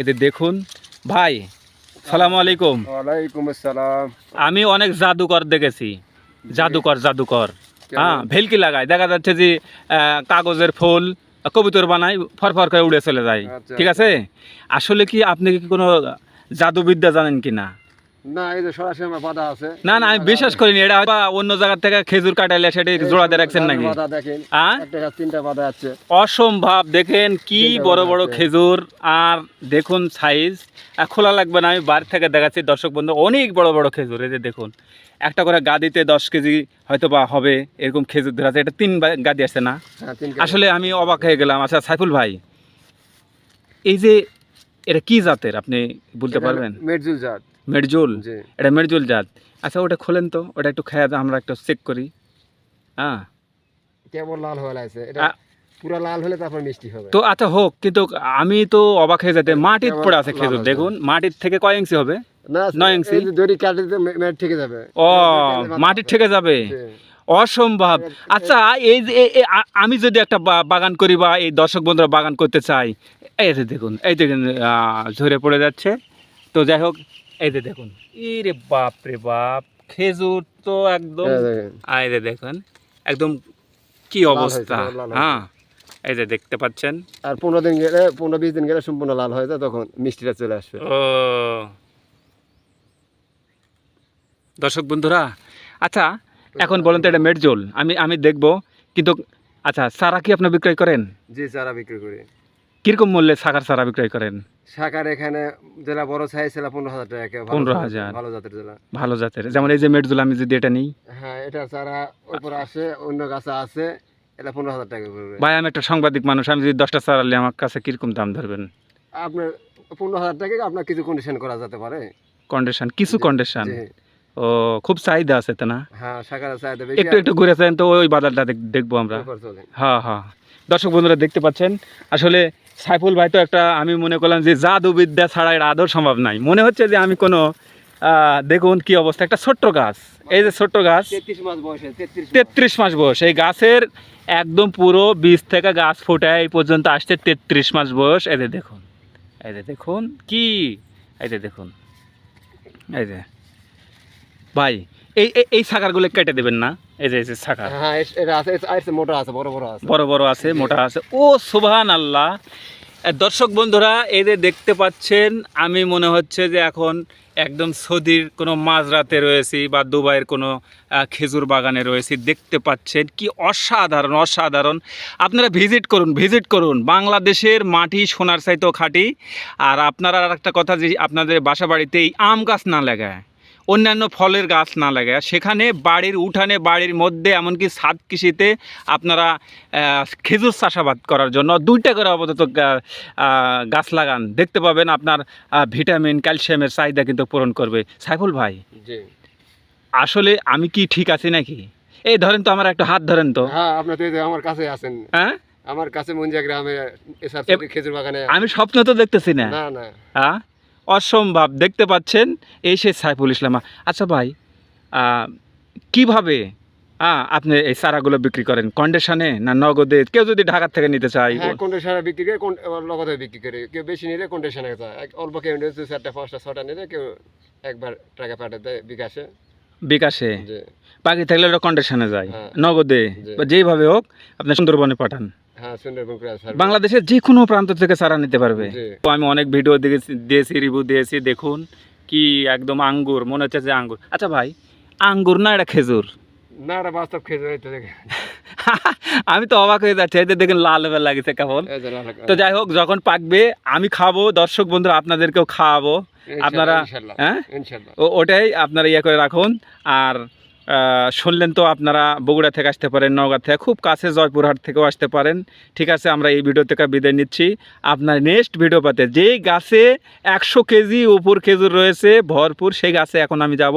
এতে দেখুন ভাই, সালামু আলাইকুম। ওয়ালাইকুম আসসালাম। আমি অনেক জাদুকর দেখেছি, জাদুকর হ্যাঁ, ভেলকি লাগায়, দেখা যাচ্ছে যে কাগজের ফুল কবুতর বানায়, ফরফর করে উড়ে চলে যায়। আচ্ছা, ঠিক আছে, আসলে কি আপনি কি কোনো জাদুবিদ্যা জানেন কি না? না, এই যে সরাসরি আমার বাধা আছে। না না, আমি বিশ্বাস করিনি। এটা হয়তো অন্য জায়গা থেকে খেজুর কাটাইলে সেটা জোড়া দিয়ে রাখছেন নাকি? বাধা দেখেন, হ্যাঁ, একটা গাছ তিনটা বাধা আছে। অসম্ভব। দেখেন কি তিনটা বড় বাধা বড় আছে। খেজুর, আর দেখুন সাইজ। খোলা লাগবে না, আমি বাড়ি থেকে দেখাচ্ছি দর্শক বন্ধু, অনেক বড় বড় খেজুর। এই যে দেখুন, একটা করে গাদিতে 10 কেজি হয়তো বা হবে এরকম খেজুর ধরা আছে। এটা 3 গাদি আছে না? হ্যাঁ, তিন আসলে আমি অবাক হয়ে গেলাম। আচ্ছা সাইফুল ভাই, এই যে এটা কি জাতের আপনি বলতে পারবেন? মেডজুল জাত। মেডজুল, জি। এটা মেডজুল জাত। আচ্ছা ওটা খোলেন তো, ওটা একটু খেয়ে আমরা একটু চেক করি। হ্যাঁ, কেবল লাল হয়ে আছে, এটা আ- পুরো লাল হলে তারপর মিষ্টি হবে। তো আচ্ছা হোক, কিন্তু আমি তো অবাক হয়ে যেতে, মাটির কেবল পড়ে আছে লাল খেজুর। আছে। দেখুন মাটির থেকে কয় ইঞ্চি হবে? না, 9 ইঞ্চি। এই যে দড়ি কাটলে তো মেট থেকে যাবে। ও, মাটির থেকে যাবে? জি। অসম্ভব। আচ্ছা এই যে আমি যদি একটা বাগান করি বা এই দর্শক বন্ধুরা বাগান করতে চাই, এই যে দেখুন, এই দেখুন ঝরে পড়ে যাচ্ছে। তো যাই হোক, এই যে দেখুন, রে বাপ রে বাপ, খেজুর তো একদম, এই দেখেন। এই যে দেখুন একদম কি লাল অবস্থা। হয়েছে, লাল হয়েছে। হ্যাঁ, এই যে দেখতে পাচ্ছেন। আর 15-20 দিন গেলে সম্পূর্ণ লাল হয়ে যায়, তখন মিষ্টিটা চলে আসবে। ও দর্শক বন্ধুরা, আচ্ছা এখন বলেন তো, এটা মেডজোল আমি দেখবো, কিন্তু আচ্ছা চারা কি আপনি বিক্রয় করেন? জি, চারা বিক্রি করি। কিরকম মূল্যে শাখার চারা বিক্রয় করেন? শাখার এখানে যেটা বড় সাইজ সেটা 15,000 টাকা কেউ, 15,000 ভালো জাতের যেটা। ভালো জাতের, যেমন এই যে মেডজোল আমি যদি এটা নিই, হ্যাঁ, এটা চারা উপরে আসে, অন্য গাছে আছে, এটা 15,000 টাকা পড়বে। ভাই আমি একটা সাংবাদিক মানুষ, আমি যদি 10টা চারা নিই আমার কাছে কিরকম দাম ধরবেন? আপনার 15,000 টাকা আপনার কিছু কন্ডিশন করা যেতে পারে। কন্ডিশন, কিছু জি, কন্ডিশন? জি। ও, খুব চাহিদা আছে তো না? হ্যাঁ, শাখার চাহিদা বেশি। একটু একটু ঘুরে চান তো ওই বাজারটা দেখবো আমরা। চলে। হ্যাঁ হ্যাঁ, দর্শক বন্ধুরা দেখতে পাচ্ছেন, আসলে সাইফুল ভাই তো একটা, আমি মনে করলাম যে জাদুবিদ্যা ছাড়া এটা আদৌ সম্ভব নাই। মনে হচ্ছে যে আমি কোনো দেখুন কি অবস্থা, একটা ছোট্ট গাছ, এই যে ছোট্ট গাছ, 33 মাস বয়সে, 33 মাস বয়স এই গাছের, একদম পুরো বীজ থেকে গাছ ফোটায় এই পর্যন্ত আসছে 33 মাস বয়স। এই যে দেখুন, এই যে দেখুন কি, এই যে দেখুন, এই যে ভাই, এই এই শাখারগুলো কেটে দেবেন না? এই যে শাখা হ্যাঁ, এটা আছে, আছে মোটা আছে, বড় বড় আছে। বড় বড় আছে, মোটা আছে। ও সুবহানাল্লাহ। দর্শক বন্ধুরা এই যে দেখতে পাচ্ছেন, আমি মনে হচ্ছে যে এখন একদম সৌদির কোনো মাঝরাতে রয়েছি বা দুবাইয়ের কোনো খেজুর বাগানে রয়েছি। দেখতে পাচ্ছেন কি অসাধারণ অসাধারণ। আপনারা ভিজিট করুন। বাংলাদেশের মাটি সোনার চাইতেও খাঁটি। আর আপনারা আর একটা কথা, যে আপনাদের বাসা বাড়িতে এই আম গাছ না লাগায়, অন্যান্য ফলের গাছ না লাগায়, সেখানে বাড়ির উঠানে, বাড়ির মধ্যে, এমনকি ছাদ কৃষিতে আপনারা খেজুর চাষাবাদ করার জন্য 2টা করে আপাতত গাছ লাগান। দেখতে পাবেন আপনার ভিটামিন, ক্যালসিয়ামের চাহিদা কিন্তু পূরণ করবে। সাইফুল ভাই, জি। আসলে আমি কি ঠিক আছি নাকি? এই ধরেন তো, আমার একটা হাত ধরেন তো। হ্যাঁ, আপনি তো এই যে আমার কাছে আছেন। হ্যাঁ, আমার কাছে মঞ্জিয়া গ্রামে এসআর খেজুর বাগানে। আমি স্বপ্ন তো দেখতেছি না। না, না। হ্যাঁ, অসম্ভব। দেখতে পাচ্ছেন, এই সে সাইফুল ইসলাম। আচ্ছা ভাই, কিভাবে আপনি এই চারাগুলো বিক্রি করেন? কন্ডিশনে না নগদে? কেউ যদি ঢাকা থেকে নিতে চায়? হ্যাঁ, কন্ডিশনে বিক্রি করে, লগতে বিক্রি করে। কেউ বেশি নিলে কন্ডিশনে যায়, অল্প কেউ নিলে 2-4টা 5টা 6টা নিলে কেউ একবার টাকা পাঠিয়ে দেয় বিকাশে। বিকাশে? জি। বাকি থাকলে ওটা কন্ডিশনে যায়, হ্যাঁ। নগদে জি। বা যেইভাবে হোক আপনি সুন্দরবনে পাঠান। হ্যাঁ, সুন্দরবন করে আসবে। বাংলাদেশের যে কোনো প্রান্ত থেকে চারা নিতে পারবে। জি। তো আমি অনেক ভিডিও দিয়েছি, রিভিউ দিয়েছি। দেখুন কি একদম আঙ্গুর, মনে হচ্ছে যে আঙ্গুর। আচ্ছা ভাই, আঙ্গুর না এটা খেজুর? না, এটা বাস্তব খেজুর, এই তো দেখেন। আমি তো অবাক হয়ে যাচ্ছি। এই যে দেখেন লাল হয়ে লাগিছে কেমন। এই যে লাল। তো যাই হোক, যখন পাকবে আমি খাবো, দর্শক বন্ধুরা আপনাদেরকেও খাওয়াবো। আপনারা ইনশাআল্লাহ, হ্যাঁ, ইনশাআল্লাহ। ওটাই আপনারা ইয়ে করে রাখুন। আর শুনলেন তো, আপনারা বগুড়া থেকে আসতে পারেন, নওগাঁ থেকে, খুব কাছে জয়পুরহাট থেকেও আসতে পারেন। ঠিক আছে, আমরা এই ভিডিও থেকে বিদায় নিচ্ছি। আপনার নেক্সট ভিডিও পাতে, যেই গাছে 100 কেজি উপর খেজুর রয়েছে ভরপুর, সেই গাছে এখন আমি যাব।